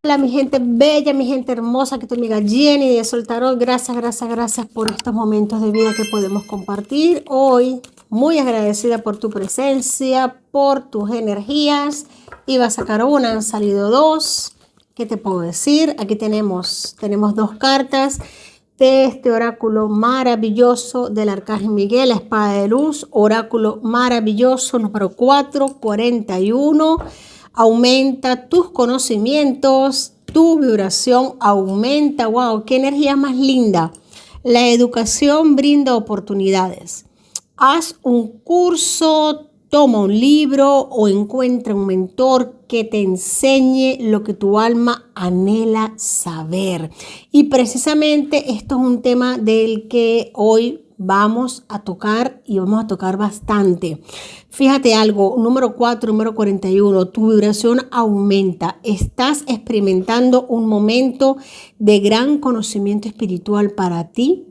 Hola, mi gente bella, mi gente hermosa, que tu amiga Jenny de Soltarot. Gracias, gracias, gracias por estos momentos de vida que podemos compartir hoy. Muy agradecida por tu presencia, por tus energías. Iba a sacar una, han salido dos. ¿Qué te puedo decir? Aquí tenemos dos cartas de este oráculo maravilloso del Arcángel Miguel, la espada de luz, oráculo maravilloso número 441. Aumenta tus conocimientos, tu vibración aumenta. ¡Wow! ¡Qué energía más linda! La educación brinda oportunidades. Haz un curso, toma un libro o encuentra un mentor que te enseñe lo que tu alma anhela saber. Y precisamente esto es un tema del que hoy vamos a tocar y vamos a tocar bastante. Fíjate algo, número 4, número 41, tu vibración aumenta. Estás experimentando un momento de gran conocimiento espiritual para ti.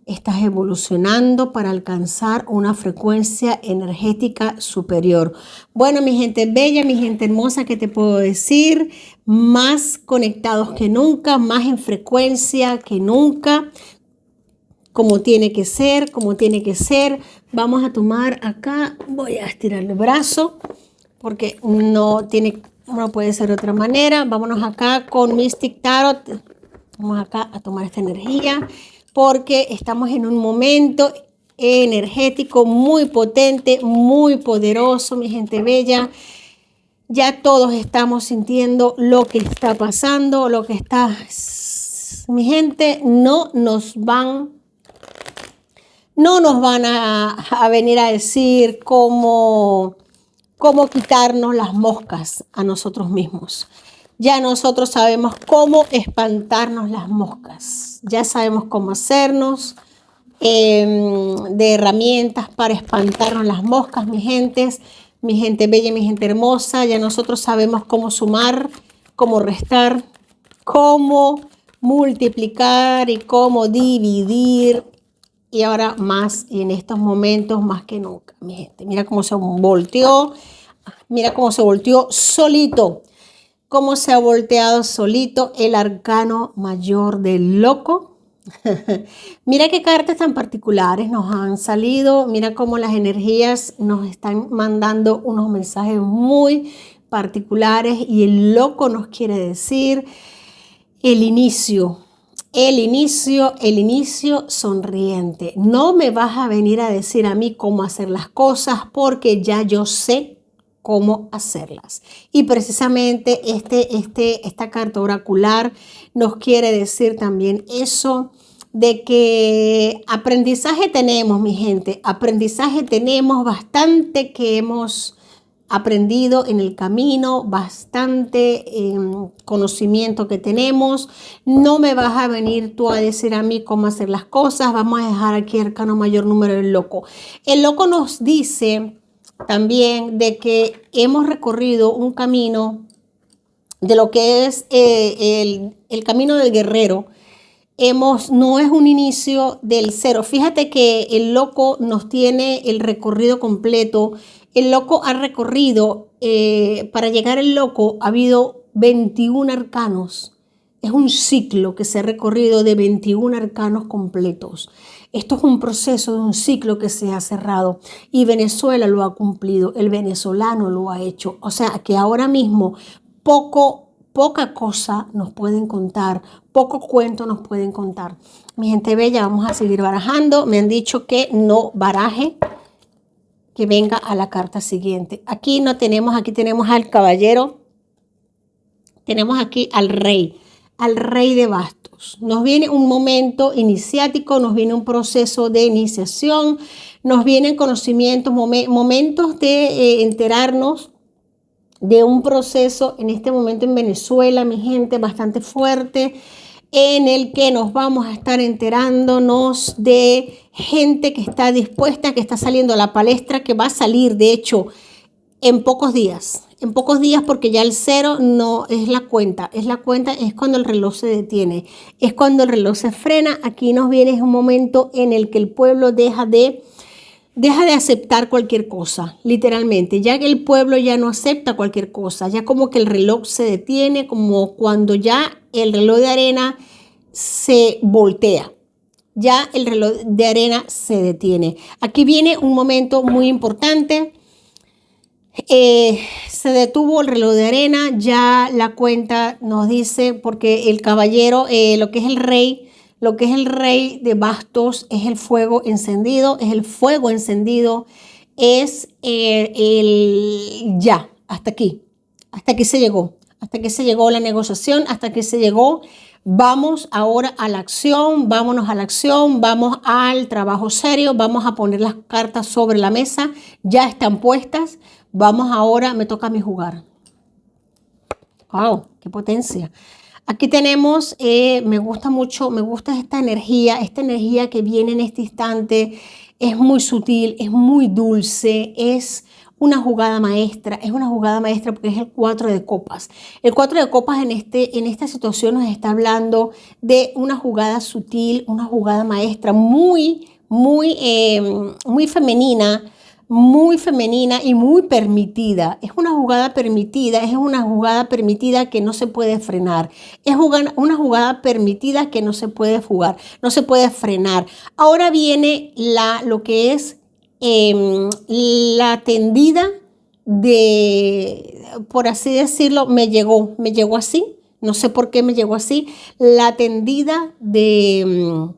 Estás evolucionando para alcanzar una frecuencia energética superior. Bueno, mi gente bella, mi gente hermosa, ¿qué te puedo decir? Más conectados que nunca, más en frecuencia que nunca. Como tiene que ser, como tiene que ser. Vamos a tomar acá, voy a estirar el brazo porque no puede ser de otra manera. Vámonos acá con Mystic Tarot. Vamos acá a tomar esta energía porque estamos en un momento energético muy potente, muy poderoso, mi gente bella. Ya todos estamos sintiendo lo que está pasando, lo que está... Mi gente, no nos van a venir a decir cómo quitarnos las moscas a nosotros mismos. Ya nosotros sabemos cómo espantarnos las moscas. Ya sabemos cómo hacernos de herramientas para espantarnos las moscas, mi gente bella, mi gente hermosa. Ya nosotros sabemos cómo sumar, cómo restar, cómo multiplicar y cómo dividir. Y ahora más, y en estos momentos más que nunca, mi gente. Mira cómo se volteó. Mira cómo se volteó solito. Cómo se ha volteado solito el arcano mayor del loco. Mira qué cartas tan particulares nos han salido. Mira cómo las energías nos están mandando unos mensajes muy particulares. Y el loco nos quiere decir el inicio. El inicio sonriente. No me vas a venir a decir a mí cómo hacer las cosas porque ya yo sé cómo hacerlas. Y precisamente esta carta oracular nos quiere decir también eso de que aprendizaje tenemos, mi gente. Aprendizaje tenemos bastante que hemos aprendido en el camino, bastante conocimiento que tenemos. No me vas a venir tú a decir a mí cómo hacer las cosas. Vamos a dejar aquí el arcano mayor número del loco. El loco nos dice también de que hemos recorrido un camino de lo que es el camino del guerrero. No es un inicio del cero. Fíjate que el loco nos tiene el recorrido completo. El loco ha recorrido, para llegar al loco ha habido 21 arcanos. Es un ciclo que se ha recorrido de 21 arcanos completos. Esto es un proceso de un ciclo que se ha cerrado y Venezuela lo ha cumplido, el venezolano lo ha hecho. O sea que ahora mismo poca cosa nos pueden contar, poco cuento nos pueden contar. Mi gente bella, vamos a seguir barajando. Me han dicho que no baraje, que venga a la carta siguiente. Aquí tenemos al caballero, tenemos aquí al rey de bastos. Nos viene un momento iniciático, nos viene un proceso de iniciación, nos vienen conocimientos, momentos de enterarnos de un proceso en este momento en Venezuela, mi gente, bastante fuerte, en el que nos vamos a estar enterándonos de gente que está dispuesta, que está saliendo a la palestra, que va a salir, de hecho, en pocos días, porque ya el cero no es la cuenta, es cuando el reloj se detiene, es cuando el reloj se frena. Aquí nos viene un momento en el que el pueblo deja de deja de aceptar cualquier cosa, literalmente. Ya que el pueblo ya no acepta cualquier cosa, ya como que el reloj se detiene, como cuando ya el reloj de arena se voltea. Ya el reloj de arena se detiene. Aquí viene un momento muy importante. Se detuvo el reloj de arena, ya la cuenta nos dice, porque el caballero, lo que es el rey de bastos es el fuego encendido, es ya, hasta aquí se llegó la negociación, hasta aquí se llegó. Vamos ahora a la acción, vámonos a la acción, vamos al trabajo serio, vamos a poner las cartas sobre la mesa, ya están puestas. Vamos ahora, me toca a mí jugar. ¡Wow! ¡Qué potencia! Aquí tenemos, me gusta mucho, me gusta esta energía que viene en este instante. Es muy sutil, es muy dulce, es una jugada maestra porque es el 4 de copas. El 4 de copas en esta situación nos está hablando de una jugada sutil, una jugada maestra muy femenina, y muy permitida. Es una jugada permitida que no se puede frenar. Es una jugada permitida que no se puede jugar, no se puede frenar. Ahora viene lo que es la tendida por así decirlo, me llegó así. No sé por qué me llegó así. La tendida de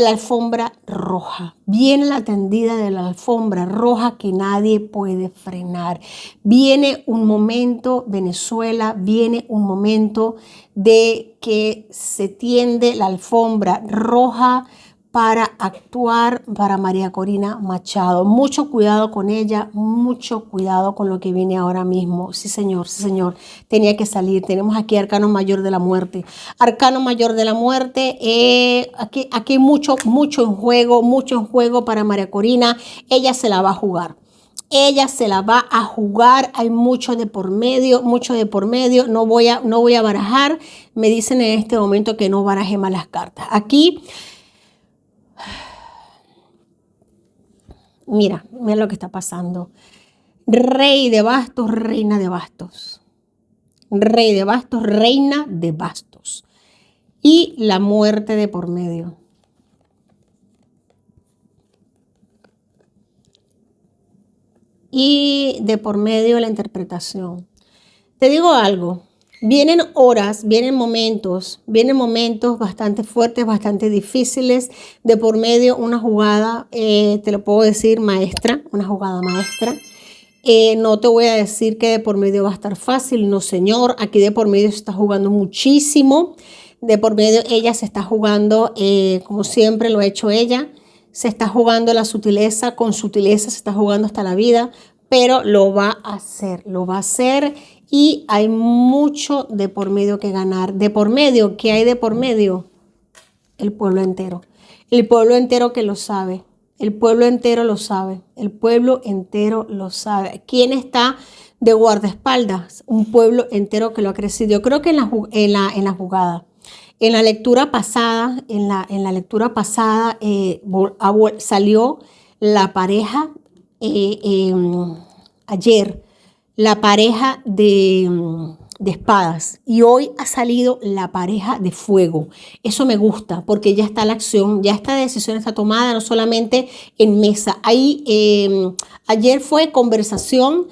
la alfombra roja. Viene la tendida de la alfombra roja que nadie puede frenar. Viene un momento, Venezuela, viene un momento de que se tiende la alfombra roja para actuar para María Corina Machado. Mucho cuidado con ella, mucho cuidado con lo que viene ahora mismo. Sí, señor, tenía que salir. Tenemos aquí Arcano Mayor de la Muerte. Arcano Mayor de la Muerte, aquí mucho en juego para María Corina. Ella se la va a jugar. Hay mucho de por medio. No voy a barajar. Me dicen en este momento que no baraje más las cartas. Aquí, mira lo que está pasando. Rey de bastos, reina de bastos. Rey de bastos, reina de bastos. Y la muerte de por medio. Y de por medio la interpretación. Te digo algo. Vienen horas, vienen momentos bastante fuertes, bastante difíciles. De por medio una jugada, te lo puedo decir, maestra, una jugada maestra. No te voy a decir que de por medio va a estar fácil, no señor. Aquí de por medio se está jugando muchísimo. De por medio ella se está jugando, como siempre lo ha hecho ella. Se está jugando la sutileza, con sutileza se está jugando hasta la vida, pero lo va a hacer y hay mucho de por medio que ganar. De por medio, ¿qué hay de por medio? El pueblo entero. El pueblo entero que lo sabe. El pueblo entero lo sabe. ¿Quién está de guardaespaldas? Un pueblo entero que lo ha crecido. Yo creo que en la jugada. En la lectura pasada, salió la pareja, ayer, la pareja de espadas, y hoy ha salido la pareja de fuego. Eso me gusta porque ya está la acción, ya esta decisión está tomada, no solamente en mesa. Ayer fue conversación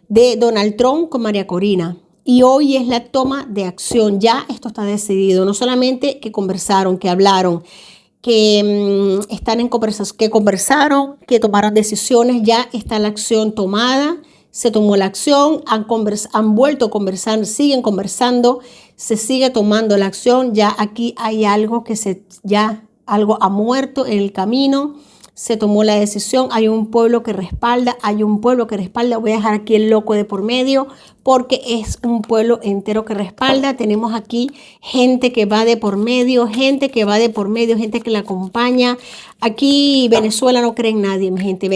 de Donald Trump con María Corina. Y hoy es la toma de acción. Ya esto está decidido. No solamente que conversaron, que hablaron, que están en conversación, que conversaron, que tomaron decisiones. Ya está la acción tomada. Se tomó la acción. Han vuelto a conversar. Siguen conversando. Se sigue tomando la acción. Ya aquí hay algo algo ha muerto en el camino. Se tomó la decisión, hay un pueblo que respalda, voy a dejar aquí el loco de por medio porque es un pueblo entero que respalda. Tenemos aquí gente que va de por medio, gente que la acompaña. Aquí Venezuela no cree en nadie, mi gente,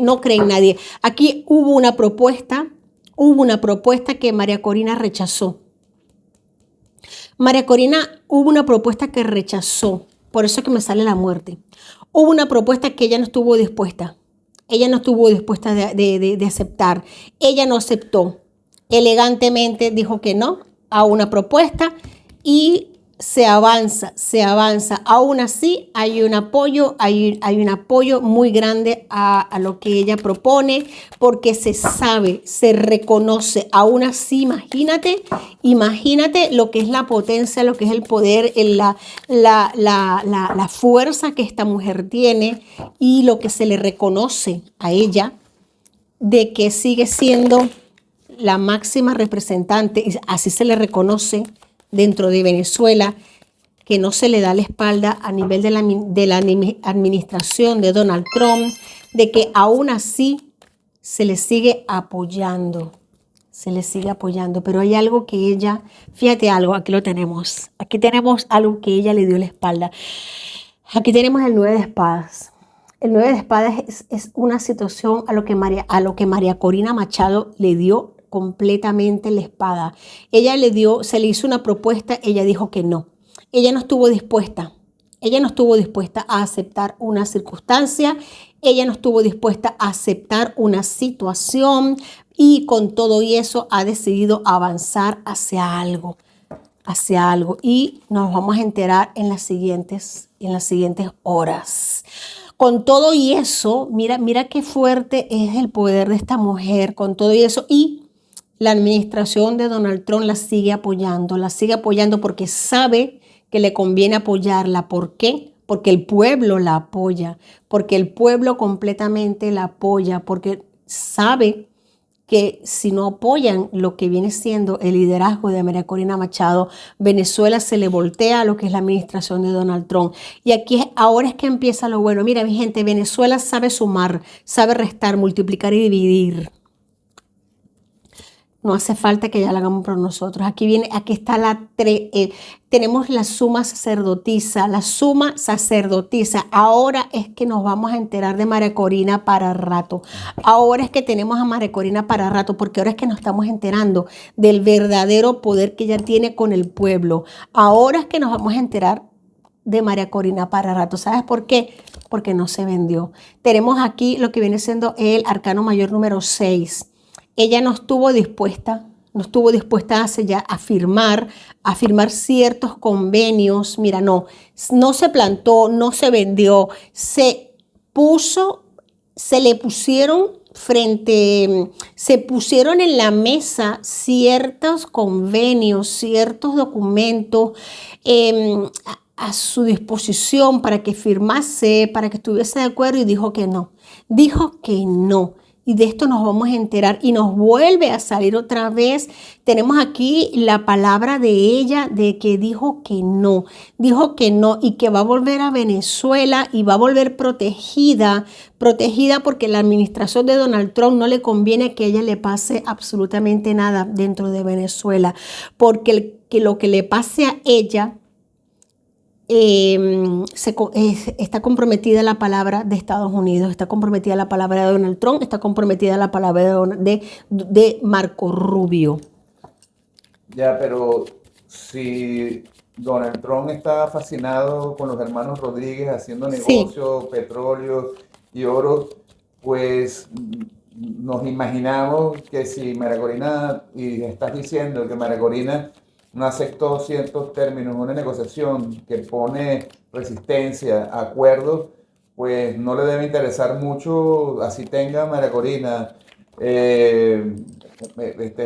no cree en nadie. Aquí hubo una propuesta que María Corina rechazó. Hubo una propuesta que rechazó, por eso es que me sale la muerte. Hubo una propuesta que ella no estuvo dispuesta. ella no estuvo dispuesta de aceptar. Ella no aceptó. Elegantemente dijo que no a una propuesta y se avanza, se avanza. Aún así hay un apoyo, hay un apoyo muy grande a lo que ella propone, porque se sabe, se reconoce. Aún así, imagínate lo que es la potencia, lo que es el poder, la fuerza que esta mujer tiene y lo que se le reconoce a ella de que sigue siendo la máxima representante, y así se le reconoce dentro de Venezuela, que no se le da la espalda a nivel de la administración de Donald Trump, de que aún así se le sigue apoyando, pero hay algo que ella, fíjate algo, aquí lo tenemos, aquí tenemos algo que ella le dio la espalda, aquí tenemos el 9 de espadas. El 9 de espadas es una situación a lo que María Corina Machado le dio completamente la espada. Se le hizo una propuesta, ella dijo que no. Ella no estuvo dispuesta. Ella no estuvo dispuesta a aceptar una circunstancia. Ella no estuvo dispuesta a aceptar una situación y con todo eso ha decidido avanzar hacia algo. Y nos vamos a enterar en las siguientes horas. Con todo y eso, mira qué fuerte es el poder de esta mujer, con todo y eso. Y la administración de Donald Trump la sigue apoyando porque sabe que le conviene apoyarla. ¿Por qué? Porque el pueblo la apoya, porque el pueblo completamente la apoya, porque sabe que si no apoyan lo que viene siendo el liderazgo de María Corina Machado, Venezuela se le voltea a lo que es la administración de Donald Trump. Y ahora es que empieza lo bueno. Mira, mi gente, Venezuela sabe sumar, sabe restar, multiplicar y dividir. No hace falta que ya lo hagamos por nosotros. Aquí está tenemos la suma sacerdotisa, Ahora es que nos vamos a enterar de María Corina para rato. Ahora es que tenemos a María Corina para rato, porque ahora es que nos estamos enterando del verdadero poder que ella tiene con el pueblo. Ahora es que nos vamos a enterar de María Corina para rato. ¿Sabes por qué? Porque no se vendió. Tenemos aquí lo que viene siendo el arcano mayor número 6. Ella no estuvo dispuesta a firmar ciertos convenios. Mira, no se plantó, no se vendió, se pusieron en la mesa ciertos convenios, ciertos documentos a su disposición para que firmase, para que estuviese de acuerdo, y dijo que no. Y de esto nos vamos a enterar y nos vuelve a salir otra vez. Tenemos aquí la palabra de ella de que dijo que no y que va a volver a Venezuela y va a volver protegida porque la administración de Donald Trump no le conviene que a ella le pase absolutamente nada dentro de Venezuela, porque lo que le pase a ella está comprometida la palabra de Estados Unidos, está comprometida la palabra de Donald Trump, está comprometida la palabra de Marco Rubio. Ya, pero si Donald Trump está fascinado con los hermanos Rodríguez haciendo negocios, petróleo y oro, pues nos imaginamos que si María Corina, y estás diciendo que María Corina no aceptó ciertos términos, una negociación que pone resistencia, acuerdos, pues no le debe interesar mucho, así tenga María Corina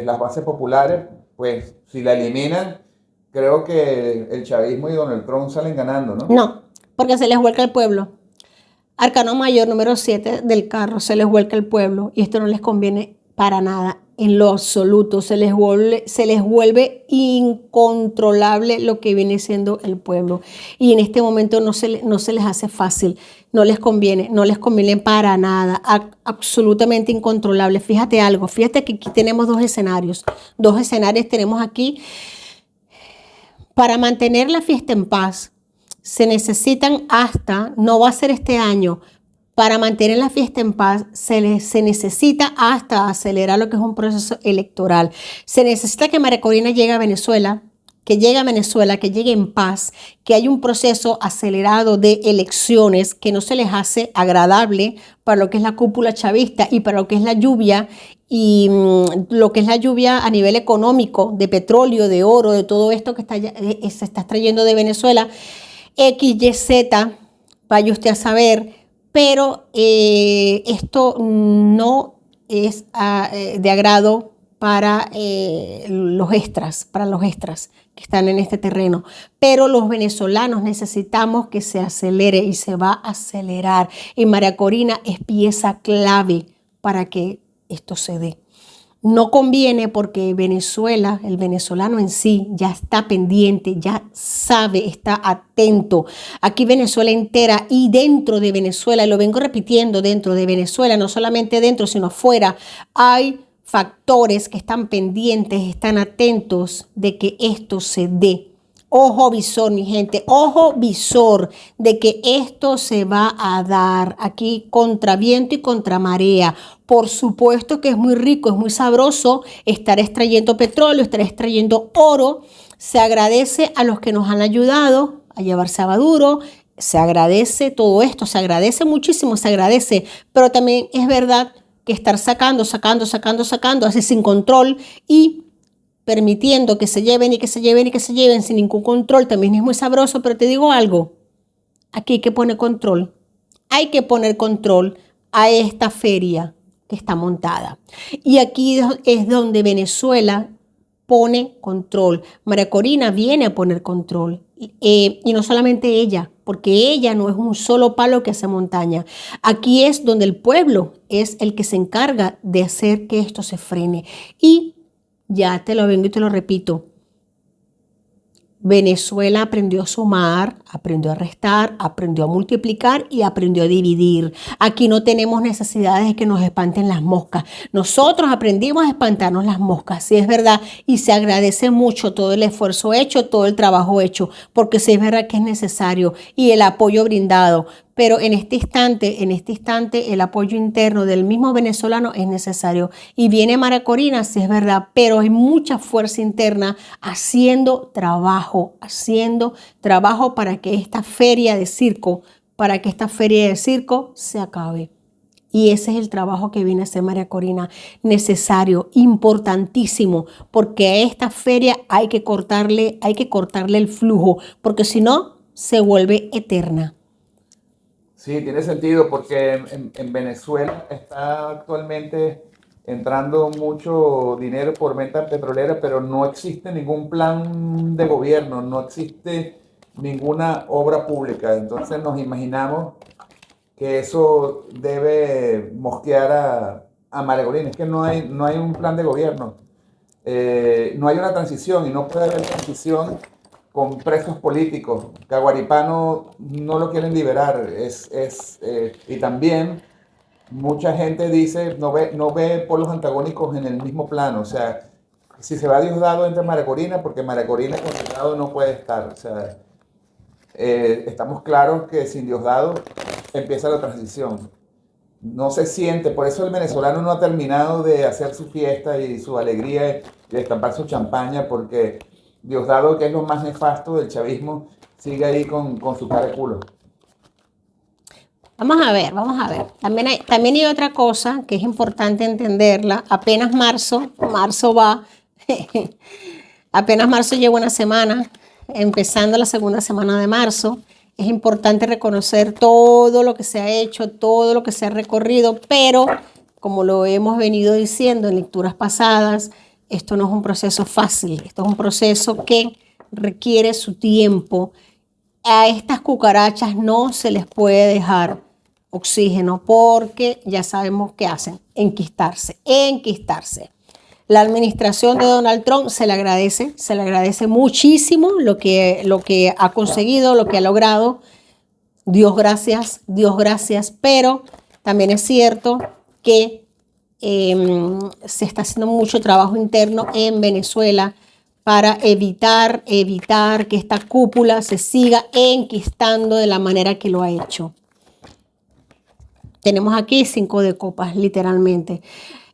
las bases populares, pues si la eliminan, creo que el chavismo y Donald Trump salen ganando, ¿no? No, porque se les vuelca el pueblo. Arcano mayor número 7 del carro, se les vuelca el pueblo y esto no les conviene para nada, en lo absoluto. Se les vuelve incontrolable lo que viene siendo el pueblo. Y en este momento no se les hace fácil, no les conviene para nada, absolutamente incontrolable. Fíjate que aquí tenemos dos escenarios tenemos aquí. Para mantener la fiesta en paz, se necesitan no va a ser este año, para mantener la fiesta en paz se necesita hasta acelerar lo que es un proceso electoral. Se necesita que María Corina llegue a Venezuela que llegue a Venezuela, que llegue en paz, que hay un proceso acelerado de elecciones que no se les hace agradable para lo que es la cúpula chavista y para lo que es la lluvia y lo que es la lluvia a nivel económico de petróleo, de oro, de todo esto que se está extrayendo de Venezuela, X, Y, Z, vaya usted a saber, pero esto no es de agrado para los extras que están en este terreno. Pero los venezolanos necesitamos que se acelere y se va a acelerar. Y María Corina es pieza clave para que esto se dé. No conviene porque Venezuela, el venezolano en sí, ya está pendiente, ya sabe, está atento. Aquí Venezuela entera y dentro de Venezuela, y lo vengo repitiendo, dentro de Venezuela, no solamente dentro, sino afuera, hay factores que están pendientes, están atentos de que esto se dé. Ojo visor, mi gente, ojo visor de que esto se va a dar aquí contra viento y contra marea. Por supuesto que es muy rico, es muy sabroso estar extrayendo petróleo, estar extrayendo oro. Se agradece a los que nos han ayudado a llevarse a Maduro. Se agradece todo esto, se agradece muchísimo, se agradece. Pero también es verdad que estar sacando, así sin control y permitiendo que se lleven y que se lleven y que se lleven sin ningún control, también es muy sabroso, pero te digo algo, aquí hay que poner control. Hay que poner control a esta feria que está montada. Y aquí es donde Venezuela pone control. María Corina viene a poner control. Y no solamente ella, porque ella no es un solo palo que hace montaña. Aquí es donde el pueblo es el que se encarga de hacer que esto se frene. Y ya te lo vengo y te lo repito. Venezuela aprendió a sumar, aprendió a restar, aprendió a multiplicar y aprendió a dividir. Aquí no tenemos necesidades de que nos espanten las moscas. Nosotros aprendimos a espantarnos las moscas, sí es verdad, y se agradece mucho todo el esfuerzo hecho, todo el trabajo hecho, porque sí es verdad que es necesario y el apoyo brindado. Pero en este instante, el apoyo interno del mismo venezolano es necesario. Y viene María Corina, sí es verdad, pero hay mucha fuerza interna haciendo trabajo para que esta feria de circo, se acabe. Y ese es el trabajo que viene a hacer María Corina, necesario, importantísimo, porque a esta feria hay que cortarle el flujo, porque si no, se vuelve eterna. Sí, tiene sentido porque en Venezuela está actualmente entrando mucho dinero por venta petrolera, pero no existe ningún plan de gobierno, no existe ninguna obra pública. Entonces nos imaginamos que eso debe mosquear a María Corina. Es que no hay un plan de gobierno. No hay una transición y no puede haber transición con presos políticos. Caguaripano no lo quieren liberar. Y también mucha gente dice, no ve polos antagónicos en el mismo plano. O sea, si se va Diosdado entre María Corina, porque María Corina con Diosdado no puede estar. O sea, estamos claros que sin Diosdado empieza la transición. No se siente, por eso el venezolano no ha terminado de hacer su fiesta y su alegría y de destapar su champaña, porque Diosdado, que es lo más nefasto del chavismo, sigue ahí con su cara de culo. Vamos a ver. También hay otra cosa que es importante entenderla. Apenas marzo va, apenas marzo lleva una semana, empezando la segunda semana de marzo. Es importante reconocer todo lo que se ha hecho, todo lo que se ha recorrido, pero como lo hemos venido diciendo en lecturas pasadas, esto no es un proceso fácil, esto es un proceso que requiere su tiempo. A estas cucarachas no se les puede dejar oxígeno porque ya sabemos qué hacen, enquistarse. La administración de Donald Trump se le agradece muchísimo lo que ha conseguido, lo que ha logrado. Dios gracias, pero también es cierto que se está haciendo mucho trabajo interno en Venezuela para evitar que esta cúpula se siga enquistando de la manera que lo ha hecho. Tenemos aquí 5 de copas, literalmente.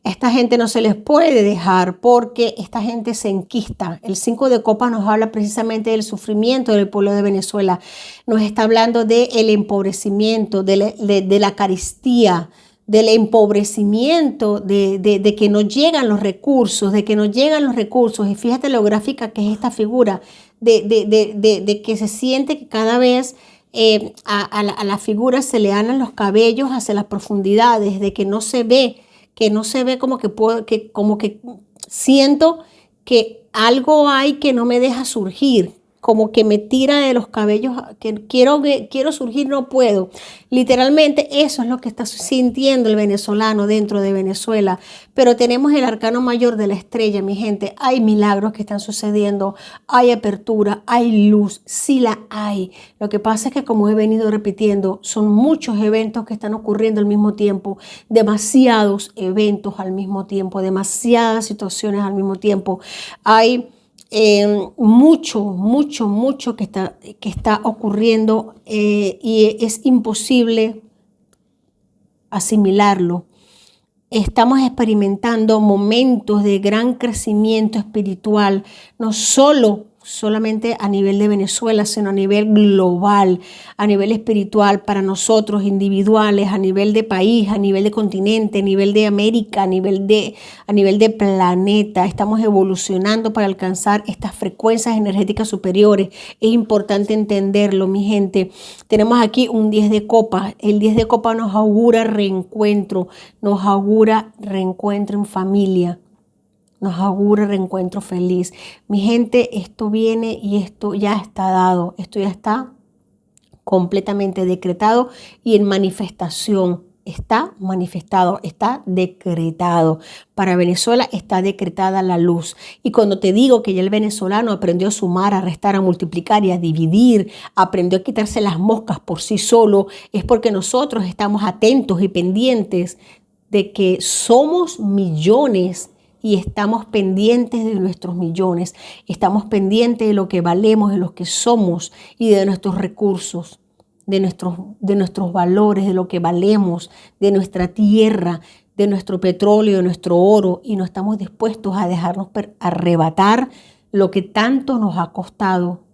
Esta gente no se les puede dejar porque esta gente se enquista. El 5 de copas nos habla precisamente del sufrimiento del pueblo de Venezuela. Nos está hablando del empobrecimiento, de la carestía, del empobrecimiento, de que no llegan los recursos, de que no llegan los recursos. Y fíjate lo gráfica que es esta figura, de que se siente que cada vez a la figura se le anan los cabellos hacia las profundidades, de que no se ve como como que siento que algo hay que no me deja surgir, como que me tira de los cabellos, que quiero surgir, no puedo. Literalmente eso es lo que está sintiendo el venezolano dentro de Venezuela. Pero tenemos el arcano mayor de la estrella, mi gente. Hay milagros que están sucediendo, hay apertura, hay luz, sí la hay. Lo que pasa es que, como he venido repitiendo, son muchos eventos que están ocurriendo al mismo tiempo, demasiados eventos al mismo tiempo, demasiadas situaciones al mismo tiempo. Hay mucho que está ocurriendo y es imposible asimilarlo. Estamos experimentando momentos de gran crecimiento espiritual, no solamente a nivel de Venezuela, sino a nivel global, a nivel espiritual para nosotros individuales, a nivel de país, a nivel de continente, a nivel de América, a nivel de planeta. Estamos evolucionando para alcanzar estas frecuencias energéticas superiores. Es importante entenderlo, mi gente. Tenemos aquí un 10 de copas. El 10 de copas nos augura reencuentro, nos augura reencuentro en familia. Nos augura reencuentro feliz. Mi gente, esto viene y esto ya está dado. Esto ya está completamente decretado y en manifestación. Está manifestado, está decretado. Para Venezuela está decretada la luz. Y cuando te digo que ya el venezolano aprendió a sumar, a restar, a multiplicar y a dividir, aprendió a quitarse las moscas por sí solo, es porque nosotros estamos atentos y pendientes de que somos millones y estamos pendientes de nuestros millones, estamos pendientes de lo que valemos, de lo que somos y de nuestros recursos, de nuestros valores, de lo que valemos, de nuestra tierra, de nuestro petróleo, de nuestro oro, y no estamos dispuestos a dejarnos arrebatar lo que tanto nos ha costado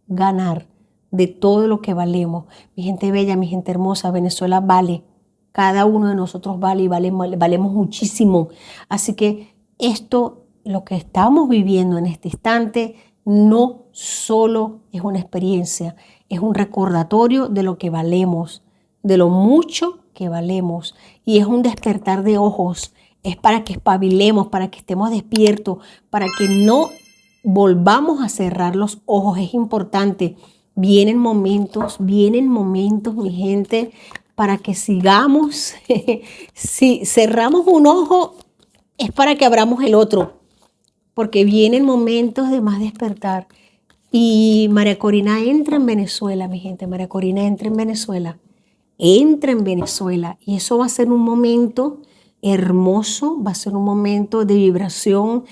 ganar, de todo lo que valemos. Mi gente bella, mi gente hermosa, Venezuela vale, cada uno de nosotros vale y valemos muchísimo. Así que esto, lo que estamos viviendo en este instante, no solo es una experiencia, es un recordatorio de lo que valemos, de lo mucho que valemos, y es un despertar de ojos, es para que espabilemos, para que estemos despiertos, para que no volvamos a cerrar los ojos. Es importante, vienen momentos, mi gente, para que sigamos. Si cerramos un ojo, es para que abramos el otro, porque vienen momentos de más despertar. Y María Corina entra en Venezuela, mi gente. María Corina entra en Venezuela. Entra en Venezuela. Y eso va a ser un momento hermoso, va a ser un momento de vibración,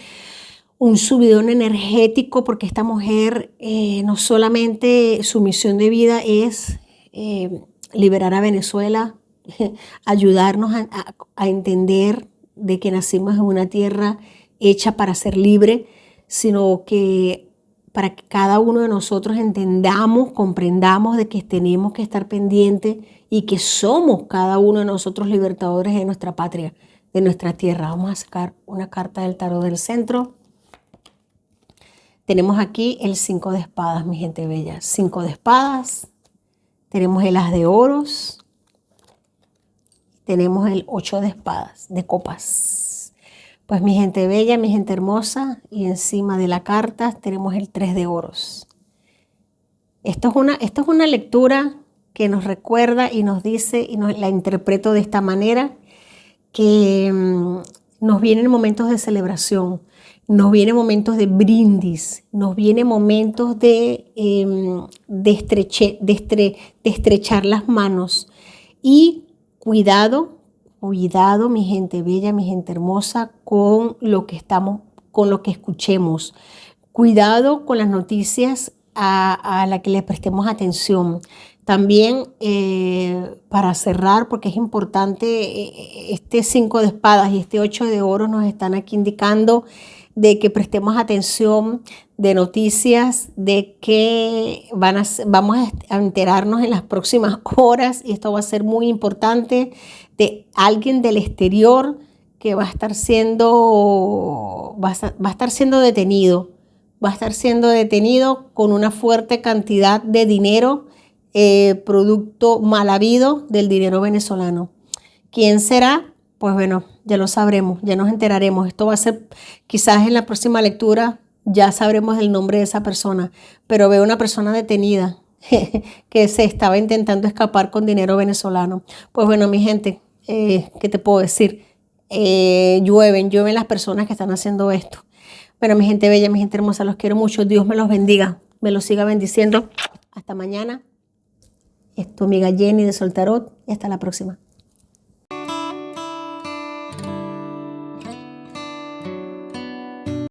un subidón energético, porque esta mujer no solamente su misión de vida es liberar a Venezuela, ayudarnos a entender de que nacimos en una tierra hecha para ser libre, sino que para que cada uno de nosotros entendamos, comprendamos de que tenemos que estar pendientes y que somos cada uno de nosotros libertadores de nuestra patria, de nuestra tierra. Vamos a sacar una carta del tarot del centro. Tenemos aquí el 5 de espadas, mi gente bella. 5 de espadas. Tenemos el as de oros. Tenemos el 8 de espadas, de copas. Pues mi gente bella, mi gente hermosa, y encima de la carta tenemos el 3 de oros. Esto es una lectura que nos recuerda y nos dice, y la interpreto de esta manera, que nos vienen momentos de celebración, nos vienen momentos de brindis, nos vienen momentos de estrechar las manos. Y cuidado, mi gente bella, mi gente hermosa, con lo que escuchemos. Cuidado con las noticias a la que le prestemos atención. También para cerrar, porque es importante, este 5 de espadas y este 8 de oro nos están aquí indicando de que prestemos atención de noticias, de que vamos a enterarnos en las próximas horas, y esto va a ser muy importante, de alguien del exterior que va a estar siendo detenido. Va a estar siendo detenido con una fuerte cantidad de dinero, producto mal habido del dinero venezolano. ¿Quién será? Pues bueno, ya lo sabremos, ya nos enteraremos. Esto va a ser, quizás en la próxima lectura ya sabremos el nombre de esa persona, pero veo una persona detenida que se estaba intentando escapar con dinero venezolano. Pues bueno, mi gente, ¿qué te puedo decir? Llueven las personas que están haciendo esto. Bueno, mi gente bella, mi gente hermosa, los quiero mucho. Dios me los bendiga, me los siga bendiciendo. Hasta mañana. Es tu amiga Jenny de Soltarot y hasta la próxima.